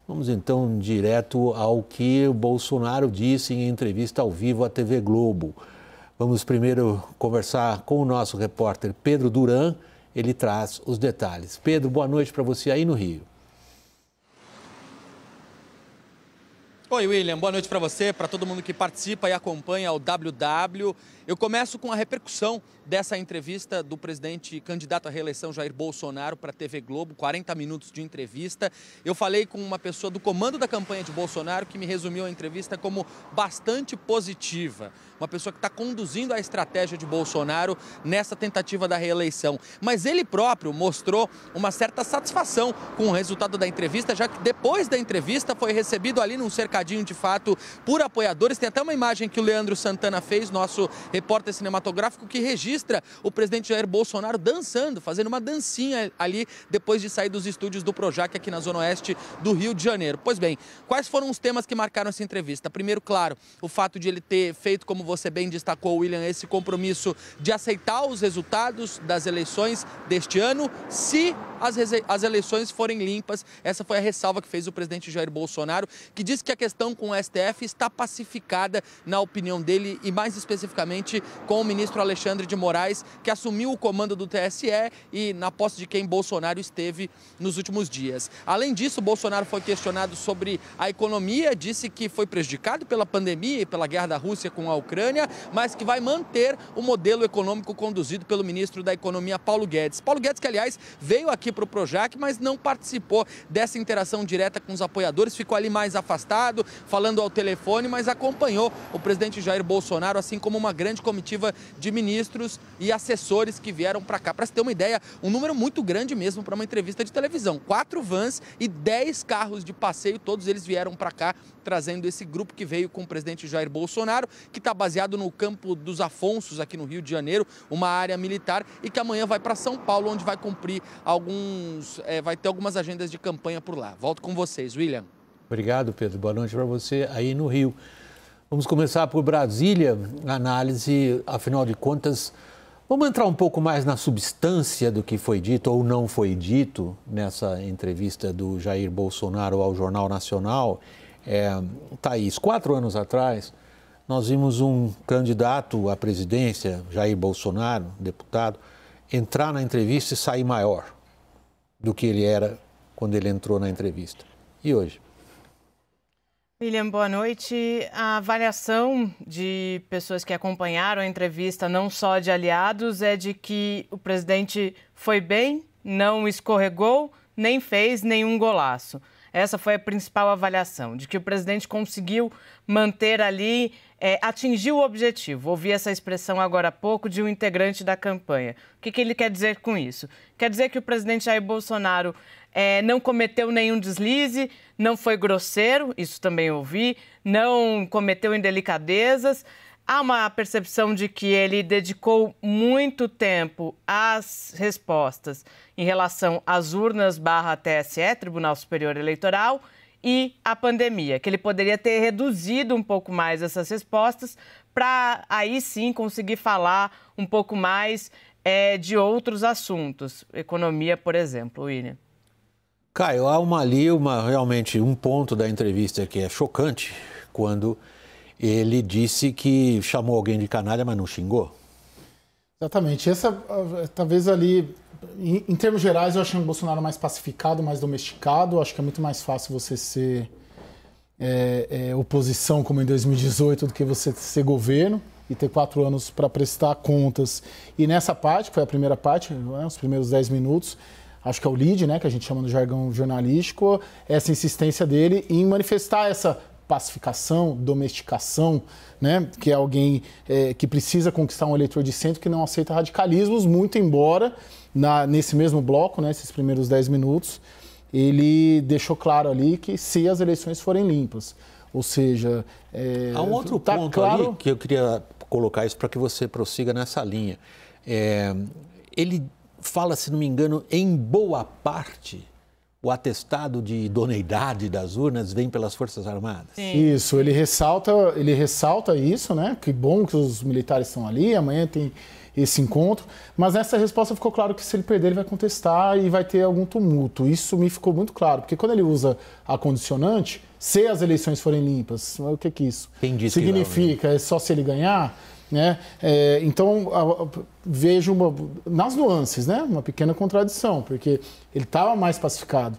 Vamos então direto ao que o Bolsonaro disse em entrevista ao vivo à TV Globo. Vamos primeiro conversar com o nosso repórter Pedro Duran, ele traz os detalhes. Pedro, boa noite para você aí no Rio. Oi, William. Boa noite para você, para todo mundo que participa e acompanha o WW. Eu começo com a repercussão dessa entrevista do presidente candidato à reeleição Jair Bolsonaro para a TV Globo, 40 minutos de entrevista. Eu falei com uma pessoa do comando da campanha de Bolsonaro que me resumiu a entrevista como bastante positiva. Uma pessoa que está conduzindo a estratégia de Bolsonaro nessa tentativa da reeleição. Mas ele próprio mostrou uma certa satisfação com o resultado da entrevista, já que depois da entrevista foi recebido ali num cercadinho de fato por apoiadores. Tem até uma imagem que o Leandro Santana fez, nosso repórter cinematográfico, que registra o presidente Jair Bolsonaro dançando, fazendo uma dancinha ali depois de sair dos estúdios do Projac aqui na Zona Oeste do Rio de Janeiro. Pois bem, quais foram os temas que marcaram essa entrevista? Primeiro, claro, o fato de ele ter feito, como você bem destacou, William, esse compromisso de aceitar os resultados das eleições deste ano, se as eleições forem limpas. Essa foi a ressalva que fez o presidente Jair Bolsonaro, que disse que a questão com o STF está pacificada, na opinião dele, e mais especificamente com o ministro Alexandre de Moraes, que assumiu o comando do TSE e na posse de quem Bolsonaro esteve nos últimos dias. Além disso, Bolsonaro foi questionado sobre a economia, disse que foi prejudicado pela pandemia e pela guerra da Rússia com a Ucrânia, mas que vai manter o modelo econômico conduzido pelo ministro da Economia, Paulo Guedes. Paulo Guedes, que aliás veio aqui para o Projac, mas não participou dessa interação direta com os apoiadores, ficou ali mais afastado, falando ao telefone, mas acompanhou o presidente Jair Bolsonaro, assim como uma grande comitiva de ministros e assessores que vieram para cá. Para se ter uma ideia, um número muito grande mesmo para uma entrevista de televisão. 4 vans e 10 carros de passeio, todos eles vieram para cá, trazendo esse grupo que veio com o presidente Jair Bolsonaro, que está baseado no Campo dos Afonsos, aqui no Rio de Janeiro, uma área militar, e que amanhã vai para São Paulo, onde vai cumprir vai ter algumas agendas de campanha por lá. Volto com vocês, William. Obrigado, Pedro. Boa noite para você aí no Rio. Vamos começar por Brasília, análise, afinal de contas, vamos entrar um pouco mais na substância do que foi dito ou não foi dito nessa entrevista do Jair Bolsonaro ao Jornal Nacional. Thaís, 4 anos atrás, nós vimos um candidato à presidência, Jair Bolsonaro, deputado, entrar na entrevista e sair maior do que ele era quando ele entrou na entrevista. E hoje? William, boa noite. A avaliação de pessoas que acompanharam a entrevista, não só de aliados, é de que o presidente foi bem, não escorregou, nem fez nenhum golaço. Essa foi a principal avaliação, de que o presidente conseguiu manter ali, atingiu o objetivo. Ouvi essa expressão agora há pouco de um integrante da campanha. O que ele quer dizer com isso? Quer dizer que o presidente Jair Bolsonaro não cometeu nenhum deslize, não foi grosseiro, isso também ouvi, não cometeu indelicadezas. Há uma percepção de que ele dedicou muito tempo às respostas em relação às urnas /TSE, Tribunal Superior Eleitoral, e à pandemia, que ele poderia ter reduzido um pouco mais essas respostas para aí sim conseguir falar um pouco mais de outros assuntos, economia, por exemplo, William. Caio, há realmente um ponto da entrevista que é chocante, quando ele disse que chamou alguém de canalha, mas não xingou. Exatamente. Essa, talvez ali, em termos gerais, eu achei o Bolsonaro mais pacificado, mais domesticado. Acho que é muito mais fácil você ser oposição, como em 2018, do que você ser governo e ter 4 anos para prestar contas. E nessa parte, que foi a primeira parte, né, os primeiros 10 minutos, acho que é o lead, né, que a gente chama no jargão jornalístico, essa insistência dele em manifestar essa pacificação, domesticação, né, que é alguém que precisa conquistar um eleitor de centro que não aceita radicalismos, muito embora nesse mesmo bloco, né, esses primeiros 10 minutos, ele deixou claro ali que se as eleições forem limpas, ou seja... Há um outro ponto claro... aí que eu queria colocar isso para que você prossiga nessa linha. Ele fala, se não me engano, em boa parte, o atestado de idoneidade das urnas vem pelas Forças Armadas. Sim. Isso, ele ressalta isso, né? Que bom que os militares estão ali, amanhã tem esse encontro, mas nessa resposta ficou claro que se ele perder ele vai contestar e vai ter algum tumulto. Isso me ficou muito claro, porque quando ele usa a condicionante, se as eleições forem limpas, o que isso significa? É só se ele ganhar? Né? Então, vejo nas nuances, né? Uma pequena contradição, porque ele estava mais pacificado.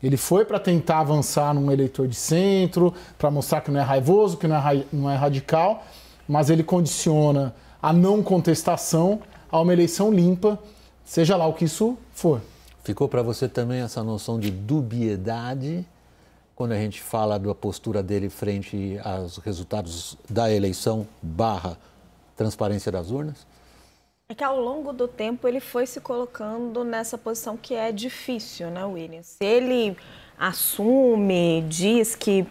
Ele foi para tentar avançar num eleitor de centro, para mostrar que não é raivoso, que não é radical, mas ele condiciona a não contestação a uma eleição limpa, seja lá o que isso for. Ficou para você também essa noção de dubiedade quando a gente fala da postura dele frente aos resultados da eleição / transparência das urnas? É que ao longo do tempo ele foi se colocando nessa posição que é difícil, né, William? Se ele assume, diz que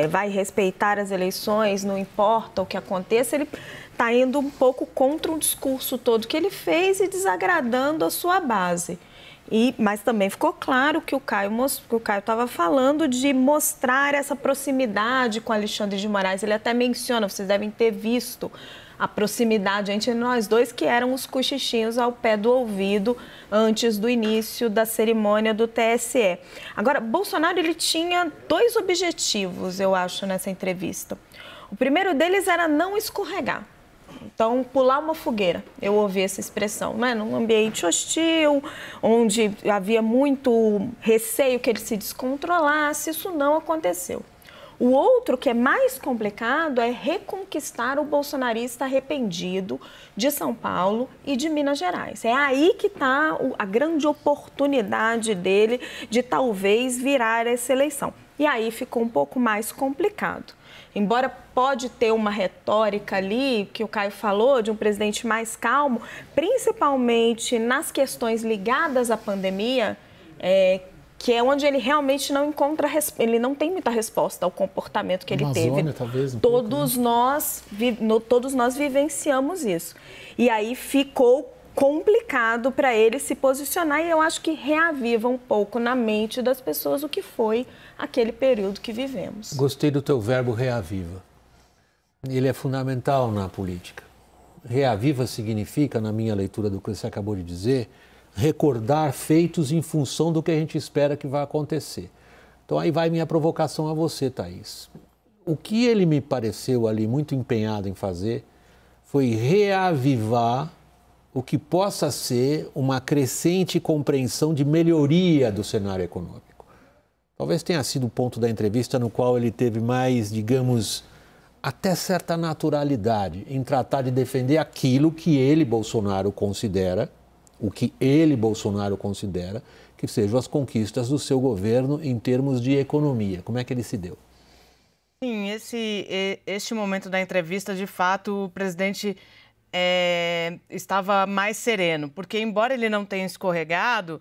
vai respeitar as eleições, não importa o que aconteça, ele está indo um pouco contra o discurso todo que ele fez e desagradando a sua base. Mas também ficou claro que o Caio estava falando de mostrar essa proximidade com Alexandre de Moraes. Ele até menciona, vocês devem ter visto, a proximidade entre nós dois, que eram os cochichinhos ao pé do ouvido antes do início da cerimônia do TSE. Agora, Bolsonaro ele tinha 2 objetivos, eu acho, nessa entrevista. O primeiro deles era não escorregar. Então, pular uma fogueira, eu ouvi essa expressão, né? Num ambiente hostil, onde havia muito receio que ele se descontrolasse, isso não aconteceu. O outro, que é mais complicado, é reconquistar o bolsonarista arrependido de São Paulo e de Minas Gerais. É aí que está a grande oportunidade dele de talvez virar essa eleição. E aí ficou um pouco mais complicado. Embora pode ter uma retórica ali, que o Caio falou, de um presidente mais calmo, principalmente nas questões ligadas à pandemia, que é onde ele realmente não encontra, ele não tem muita resposta ao comportamento que ele teve. Talvez, todos nós vivenciamos isso. E aí ficou complicado para ele se posicionar e eu acho que reaviva um pouco na mente das pessoas o que foi aquele período que vivemos. Gostei do teu verbo reaviva. Ele é fundamental na política. Reaviva significa, na minha leitura do que você acabou de dizer, recordar feitos em função do que a gente espera que vai acontecer. Então aí vai minha provocação a você, Thaís. O que ele me pareceu ali muito empenhado em fazer foi reavivar o que possa ser uma crescente compreensão de melhoria do cenário econômico. Talvez tenha sido o ponto da entrevista no qual ele teve mais, digamos, até certa naturalidade em tratar de defender aquilo que ele, Bolsonaro, considera, que sejam as conquistas do seu governo em termos de economia. Como é que ele se deu? Sim, este momento da entrevista, de fato, o presidente estava mais sereno, porque embora ele não tenha escorregado,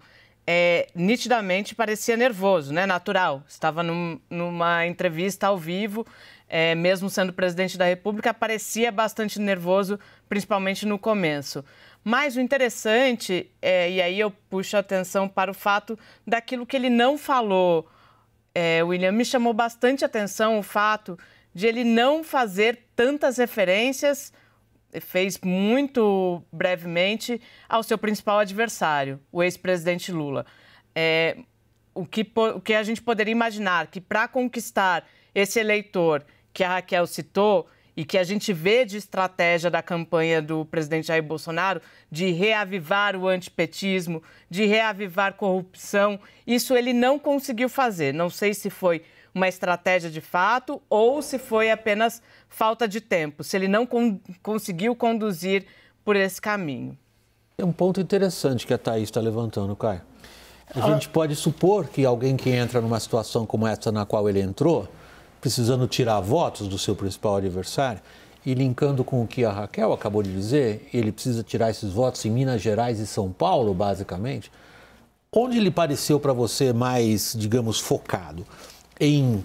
nitidamente parecia nervoso, né? Natural. Estava numa entrevista ao vivo, mesmo sendo presidente da República, parecia bastante nervoso, principalmente no começo. Mas o interessante, e aí eu puxo a atenção para o fato daquilo que ele não falou, William, me chamou bastante atenção o fato de ele não fazer tantas referências, fez muito brevemente, ao seu principal adversário, o ex-presidente Lula. O que a gente poderia imaginar que para conquistar esse eleitor que a Raquel citou, e que a gente vê de estratégia da campanha do presidente Jair Bolsonaro, de reavivar o antipetismo, de reavivar corrupção, isso ele não conseguiu fazer. Não sei se foi uma estratégia de fato ou se foi apenas falta de tempo, se ele não conseguiu conduzir por esse caminho. É um ponto interessante que a Thaís está levantando, Caio. A gente pode supor que alguém que entra numa situação como essa na qual ele entrou, precisando tirar votos do seu principal adversário, e linkando com o que a Raquel acabou de dizer, ele precisa tirar esses votos em Minas Gerais e São Paulo, basicamente. Onde ele pareceu para você mais, digamos, focado? Em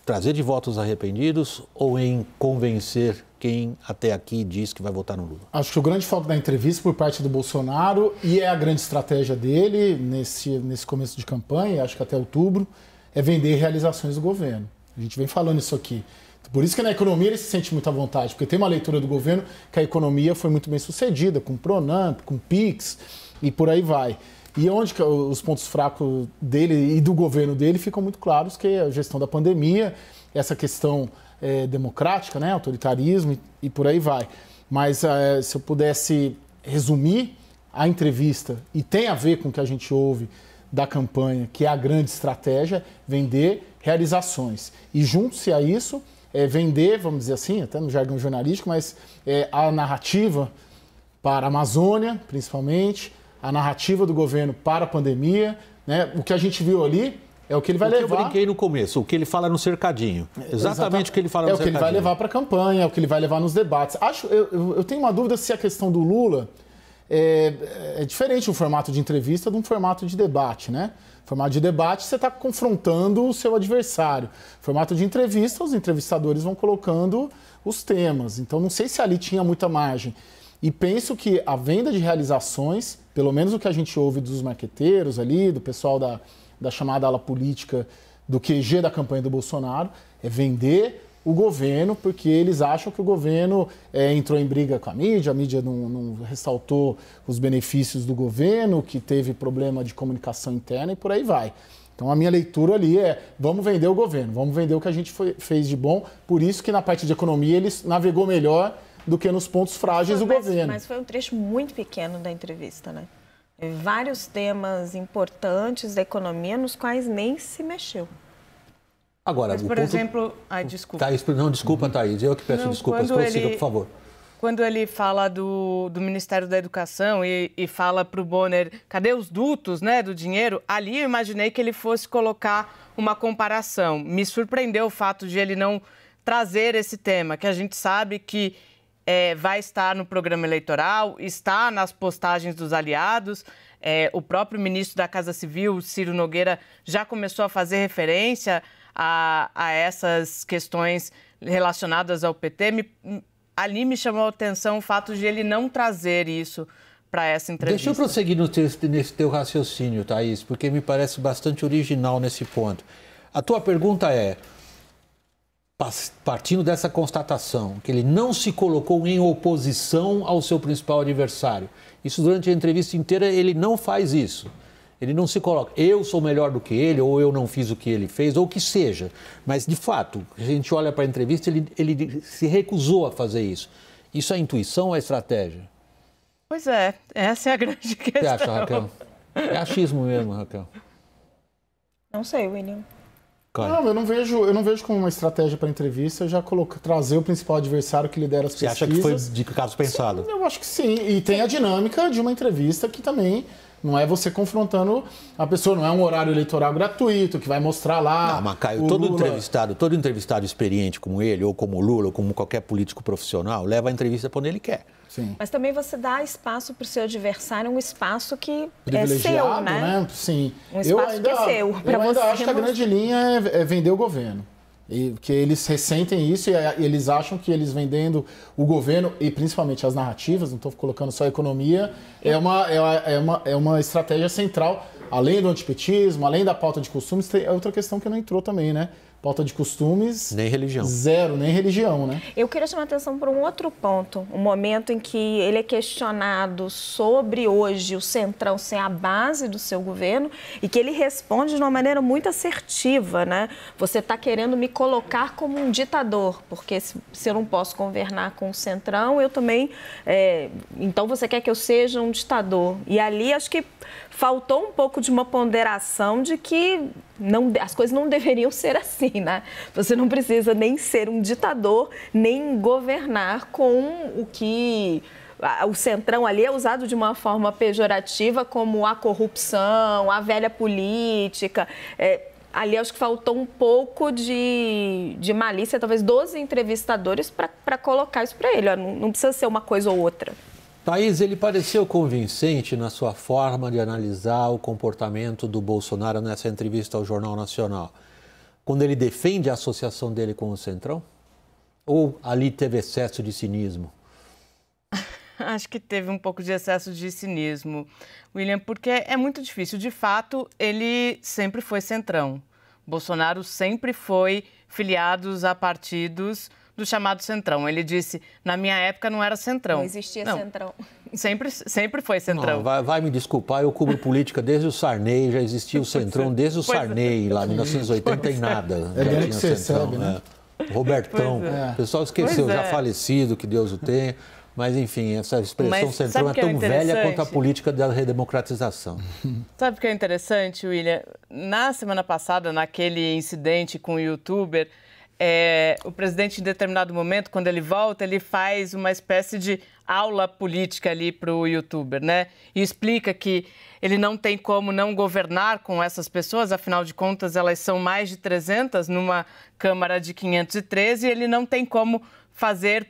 trazer de votos arrependidos ou em convencer quem até aqui diz que vai votar no Lula? Acho que o grande foco da entrevista por parte do Bolsonaro, e é a grande estratégia dele nesse começo de campanha, acho que até outubro, é vender realizações do governo. A gente vem falando isso aqui. Por isso que na economia ele se sente muito à vontade, porque tem uma leitura do governo que a economia foi muito bem sucedida, com Pronamp, com PIX e por aí vai. E onde que os pontos fracos dele e do governo dele ficam muito claros, que é a gestão da pandemia, essa questão democrática, né, autoritarismo e por aí vai. Mas se eu pudesse resumir a entrevista, e tem a ver com o que a gente ouve da campanha, que é a grande estratégia, vender realizações. E junto-se a isso, vender, vamos dizer assim, até no jargão jornalístico, mas a narrativa para a Amazônia, principalmente, a narrativa do governo para a pandemia, né? O que a gente viu ali é o que ele vai levar... Eu brinquei no começo, o que ele fala no cercadinho. Exatamente o que ele fala no cercadinho. É o que ele vai levar para a campanha, é o que ele vai levar nos debates. Eu tenho uma dúvida se a questão do Lula é diferente o formato de entrevista de um formato de debate, né? Formato de debate, você está confrontando o seu adversário. Formato de entrevista, os entrevistadores vão colocando os temas. Então, não sei se ali tinha muita margem. E penso que a venda de realizações, pelo menos o que a gente ouve dos marqueteiros ali, do pessoal da chamada ala política, do QG da campanha do Bolsonaro, é vender o governo, porque eles acham que o governo entrou em briga com a mídia não ressaltou os benefícios do governo, que teve problema de comunicação interna e por aí vai. Então a minha leitura ali vamos vender o governo, vamos vender o que a gente fez de bom, por isso que na parte de economia ele navegou melhor do que nos pontos frágeis do governo. Mas foi um trecho muito pequeno da entrevista, né? Vários temas importantes da economia nos quais nem se mexeu. Agora, mas, por exemplo... Ai, desculpa. Thaís, não, desculpa, Thaís. Eu que peço desculpas. Prossiga, por favor. Quando ele fala do Ministério da Educação e fala para o Bonner, cadê os dutos, né, do dinheiro? Ali eu imaginei que ele fosse colocar uma comparação. Me surpreendeu o fato de ele não trazer esse tema, que a gente sabe que vai estar no programa eleitoral, está nas postagens dos aliados. O próprio ministro da Casa Civil, Ciro Nogueira, já começou a fazer referência a essas questões relacionadas ao PT. Ali me chamou a atenção o fato de ele não trazer isso para essa entrevista. Deixa eu prosseguir nesse teu raciocínio, Thaís, porque me parece bastante original nesse ponto. A tua pergunta é, partindo dessa constatação, que ele não se colocou em oposição ao seu principal adversário. Isso durante a entrevista inteira ele não faz isso. Ele não se coloca, eu sou melhor do que ele, ou eu não fiz o que ele fez, ou o que seja. Mas, de fato, a gente olha para a entrevista, ele se recusou a fazer isso. Isso é intuição ou é estratégia? Pois é, essa é a grande questão. Você acha, Raquel? É achismo mesmo, Raquel. Não sei, William. Não, eu não vejo como uma estratégia para entrevista já trazer o principal adversário que lidera as pesquisas. Você acha que foi de caso pensado? Eu acho que sim. E tem a dinâmica de uma entrevista que também não é você confrontando a pessoa, não é um horário eleitoral gratuito que vai mostrar lá. Não, mas Caio, todo entrevistado experiente como ele, ou como o Lula, ou como qualquer político profissional, leva a entrevista para onde ele quer. Sim. Mas também você dá espaço para o seu adversário, um espaço que é seu, né? Sim. Um espaço que é seu. Eu ainda acho que a grande linha é vender o governo. Porque eles ressentem isso e eles acham que eles vendendo o governo e principalmente as narrativas, não estou colocando só a economia, é uma estratégia central, além do antipetismo, além da pauta de costumes, tem outra questão que não entrou também, né? Pauta de costumes... Nem religião. Zero, nem religião, né? Eu queria chamar a atenção para um outro ponto. Um momento em que ele é questionado sobre hoje o Centrão ser a base do seu governo e que ele responde de uma maneira muito assertiva, né? Você está querendo me colocar como um ditador, porque se eu não posso governar com o Centrão, eu também... então você quer que eu seja um ditador. E ali acho que faltou um pouco de uma ponderação de que as coisas não deveriam ser assim, né? Você não precisa nem ser um ditador, nem governar com o que o Centrão ali é usado de uma forma pejorativa como a corrupção, a velha política. Ali acho que faltou um pouco de malícia, talvez, dos entrevistadores para colocar isso para ele. Não precisa ser uma coisa ou outra. Thaís, ele pareceu convincente na sua forma de analisar o comportamento do Bolsonaro nessa entrevista ao Jornal Nacional, quando ele defende a associação dele com o Centrão? Ou ali teve excesso de cinismo? Acho que teve um pouco de excesso de cinismo, William, porque é muito difícil. De fato, ele sempre foi centrão. Bolsonaro sempre foi filiado a partidos do chamado centrão. Ele disse, na minha época não era centrão. Não existia centrão. Sempre foi centrão. Não, vai me desculpar, eu cubro política desde o Sarney, já existia o centrão desde o Sarney, lá em 1980 e nada. É dele que você sabe, né? Robertão, o pessoal esqueceu, já falecido, que Deus o tenha. Mas, enfim, essa expressão centrão é tão velha quanto a política da redemocratização. Sabe o que é interessante, William? Na semana passada, naquele incidente com o youtuber, o presidente, em determinado momento, quando ele volta, ele faz uma espécie de aula política ali para o youtuber, né? E explica que ele não tem como não governar com essas pessoas, afinal de contas, elas são mais de 300 numa Câmara de 513, e ele não tem como fazer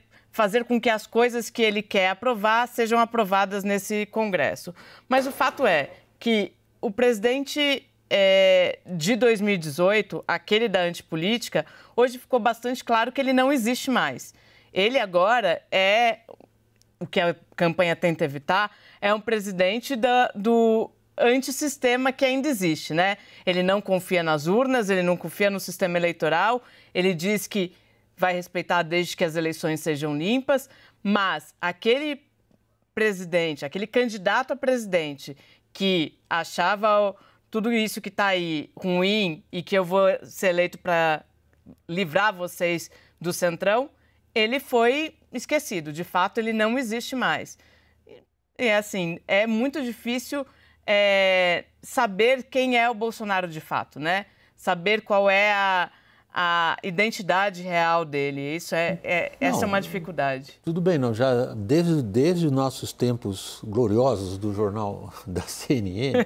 com que as coisas que ele quer aprovar sejam aprovadas nesse Congresso. Mas o fato é que o presidente de 2018, aquele da antipolítica, hoje ficou bastante claro que ele não existe mais. Ele agora o que a campanha tenta evitar, é um presidente do antissistema que ainda existe, né? Ele não confia nas urnas, ele não confia no sistema eleitoral, ele diz que vai respeitar desde que as eleições sejam limpas, mas aquele presidente, aquele candidato a presidente que achava tudo isso que está aí ruim e que eu vou ser eleito para livrar vocês do centrão, ele foi esquecido. De fato, ele não existe mais. E assim, é muito difícil saber quem é o Bolsonaro de fato, né? Saber qual é a identidade real dele. Essa é uma dificuldade. Tudo bem, não, já desde os nossos tempos gloriosos do jornal da CNN,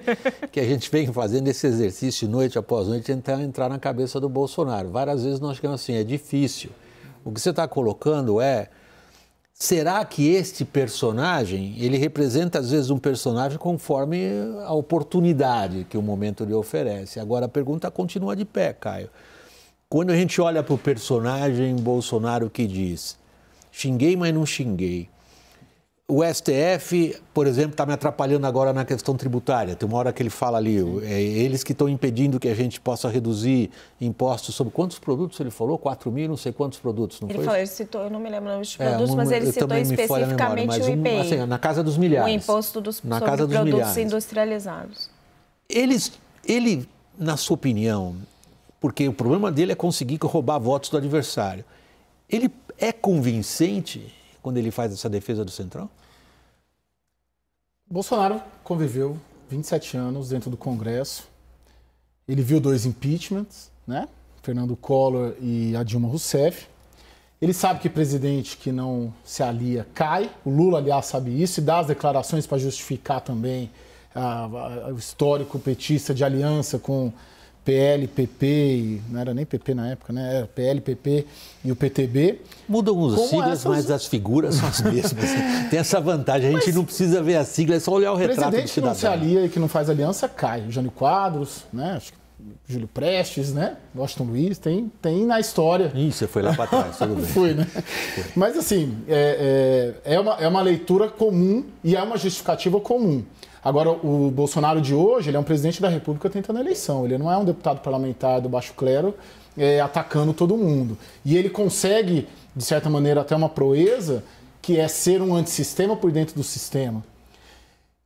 que a gente vem fazendo esse exercício noite após noite, tentar entrar na cabeça do Bolsonaro. Várias vezes nós ficamos assim, é difícil. O que você está colocando será que este personagem, ele representa às vezes um personagem conforme a oportunidade que o momento lhe oferece? Agora a pergunta continua de pé, Caio. Quando a gente olha para o personagem Bolsonaro que diz, xinguei, mas não xinguei. O STF, por exemplo, está me atrapalhando agora na questão tributária. Tem uma hora que ele fala ali, eles que estão impedindo que a gente possa reduzir impostos sobre quantos produtos ele falou? 4 mil, não sei quantos produtos, não foi? Ele citou, eu não me lembro dos produtos, mas ele citou especificamente o IPI. Assim, na casa dos milhares. O imposto sobre produtos milhares. Industrializados. Ele, na sua opinião, porque o problema dele é conseguir roubar votos do adversário, ele é convincente quando ele faz essa defesa do Centrão? Bolsonaro conviveu 27 anos dentro do Congresso. Ele viu 2 impeachments, né? Fernando Collor e a Dilma Rousseff. Ele sabe que presidente que não se alia cai. O Lula, aliás, sabe isso e dá as declarações para justificar também o histórico petista de aliança com PL, PP, não era nem PP na época, né? Era PL, PP e o PTB. Mudam os siglas, mas as figuras são as mesmas. Tem essa vantagem, a gente não precisa ver a sigla, é só olhar o retrato do cidadão. Presidente que não se alia e que não faz aliança, cai. Jânio Quadros, né? Acho que Júlio Prestes, né? Washington Luiz, tem na história. Ih, você foi lá para trás, tudo bem. Fui, né? Foi. Mas assim, é uma leitura comum e é uma justificativa comum. Agora, o Bolsonaro de hoje, ele é um presidente da República tentando a eleição. Ele não é um deputado parlamentar do baixo clero atacando todo mundo. E ele consegue, de certa maneira, até uma proeza, que é ser um antissistema por dentro do sistema.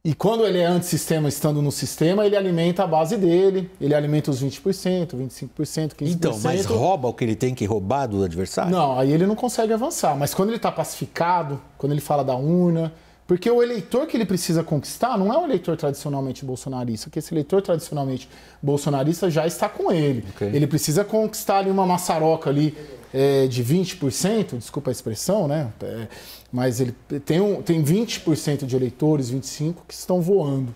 E quando ele é antissistema estando no sistema, ele alimenta a base dele, ele alimenta os 20%, 25%, 15%. Então, mas rouba o que ele tem que roubar do adversário? Não, aí ele não consegue avançar. Mas quando ele está pacificado, quando ele fala da urna... Porque o eleitor que ele precisa conquistar não é um eleitor tradicionalmente bolsonarista, porque esse eleitor tradicionalmente bolsonarista já está com ele. Okay. Ele precisa conquistar ali uma maçaroca ali de 20%, desculpa a expressão, né? Mas ele tem 20% de eleitores, 25% que estão voando,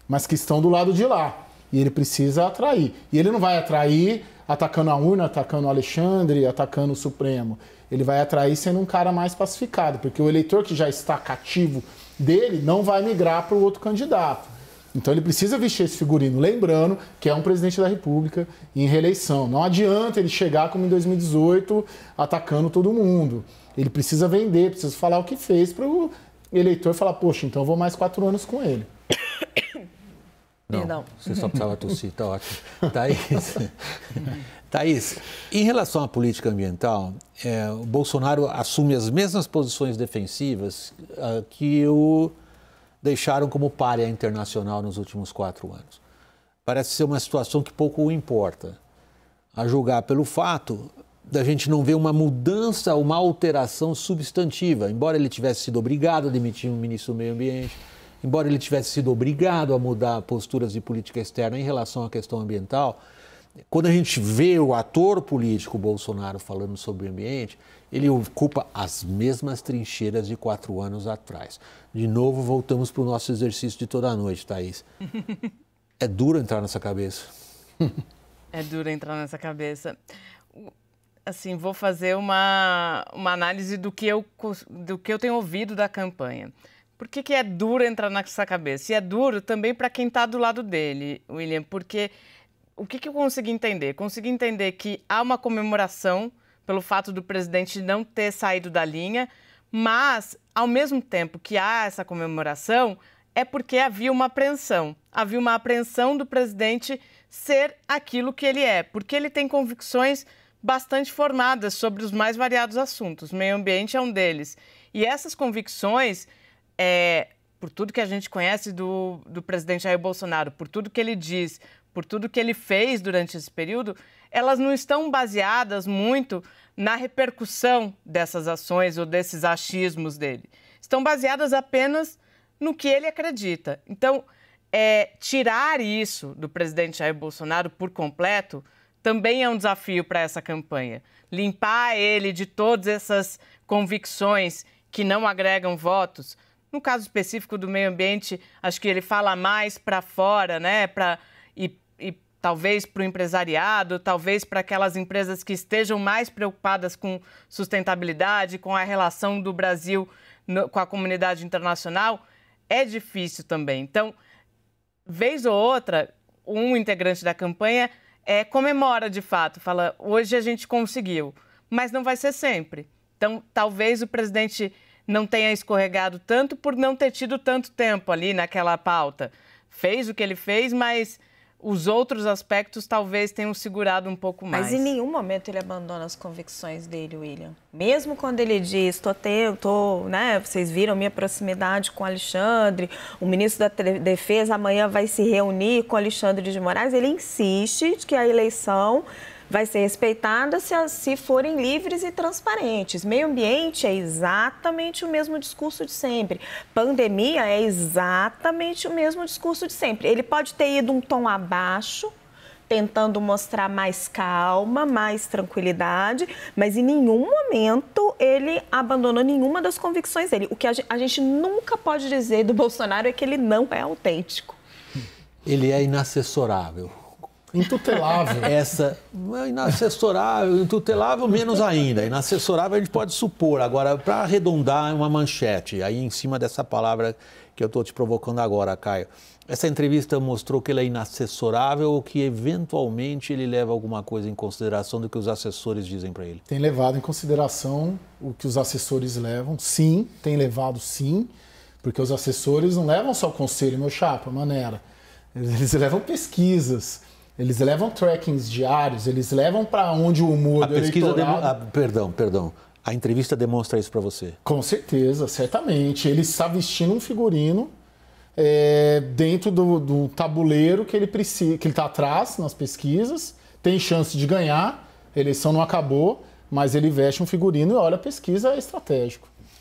mas que estão do lado de lá. E ele precisa atrair. E ele não vai atrair atacando a urna, atacando o Alexandre, atacando o Supremo. Ele vai atrair sendo um cara mais pacificado, porque o eleitor que já está cativo dele não vai migrar para o outro candidato. Então ele precisa vestir esse figurino, lembrando que é um presidente da República em reeleição. Não adianta ele chegar como em 2018 atacando todo mundo. Ele precisa vender, precisa falar o que fez para o eleitor falar, poxa, então eu vou mais 4 anos com ele. Não, você só precisava tossir, tá ótimo. Thaís, em relação à política ambiental, o Bolsonaro assume as mesmas posições defensivas que o deixaram como pária internacional nos últimos 4 anos. Parece ser uma situação que pouco o importa, a julgar pelo fato da gente não ver uma mudança, uma alteração substantiva, embora ele tivesse sido obrigado a demitir um ministro do Meio Ambiente, embora ele tivesse sido obrigado a mudar posturas de política externa em relação à questão ambiental. Quando a gente vê o ator político Bolsonaro falando sobre o ambiente, ele ocupa as mesmas trincheiras de 4 anos atrás. De novo, voltamos para o nosso exercício de toda a noite, Thaís. É duro entrar nessa cabeça. É duro entrar nessa cabeça. Assim, vou fazer uma análise do que eu tenho ouvido da campanha. Por que é duro entrar nessa cabeça? E é duro também para quem está do lado dele, William, porque o que eu consegui entender? Consegui entender que há uma comemoração pelo fato do presidente não ter saído da linha, mas, ao mesmo tempo que há essa comemoração, é porque havia uma apreensão. Havia uma apreensão do presidente ser aquilo que ele é, porque ele tem convicções bastante formadas sobre os mais variados assuntos. O meio ambiente é um deles. E essas convicções, por tudo que a gente conhece do presidente Jair Bolsonaro, por tudo que ele diz, por tudo que ele fez durante esse período, elas não estão baseadas muito na repercussão dessas ações ou desses achismos dele. Estão baseadas apenas no que ele acredita. Então, tirar isso do presidente Jair Bolsonaro por completo também é um desafio para essa campanha. Limpar ele de todas essas convicções que não agregam votos. No caso específico do meio ambiente, acho que ele fala mais para fora, né? E talvez para o empresariado, talvez para aquelas empresas que estejam mais preocupadas com sustentabilidade, com a relação do Brasil com a comunidade internacional, é difícil também. Então, vez ou outra, um integrante da campanha comemora de fato, fala, hoje a gente conseguiu, mas não vai ser sempre. Então, talvez o presidente não tenha escorregado tanto por não ter tido tanto tempo ali naquela pauta. Fez o que ele fez, mas os outros aspectos talvez tenham segurado um pouco mais. Mas em nenhum momento ele abandona as convicções dele, William. Mesmo quando ele diz, né, vocês viram minha proximidade com o Alexandre, o ministro da Defesa amanhã vai se reunir com o Alexandre de Moraes, ele insiste que a eleição vai ser respeitada se forem livres e transparentes. Meio ambiente é exatamente o mesmo discurso de sempre. Pandemia é exatamente o mesmo discurso de sempre. Ele pode ter ido um tom abaixo, tentando mostrar mais calma, mais tranquilidade, mas em nenhum momento ele abandonou nenhuma das convicções dele. O que a gente nunca pode dizer do Bolsonaro é que ele não é autêntico. Ele é inassessorável. Intutelável. Inassessorável, intutelável menos ainda. Inassessorável a gente pode supor. Agora, para arredondar uma manchete, aí em cima dessa palavra que eu estou te provocando agora, Caio. Essa entrevista mostrou que ele é inassessorável ou que eventualmente ele leva alguma coisa em consideração do que os assessores dizem para ele? Tem levado em consideração o que os assessores levam, sim, tem levado sim, porque os assessores não levam só o conselho, meu chapa, maneira. Eles levam pesquisas. Eles levam trackings diários, eles levam para onde o humor do eleitorado... Perdão. A entrevista demonstra isso para você? Com certeza, certamente. Ele está vestindo um figurino dentro do tabuleiro que ele está atrás nas pesquisas, tem chance de ganhar, a eleição não acabou, mas ele veste um figurino e olha, a pesquisa é estratégico.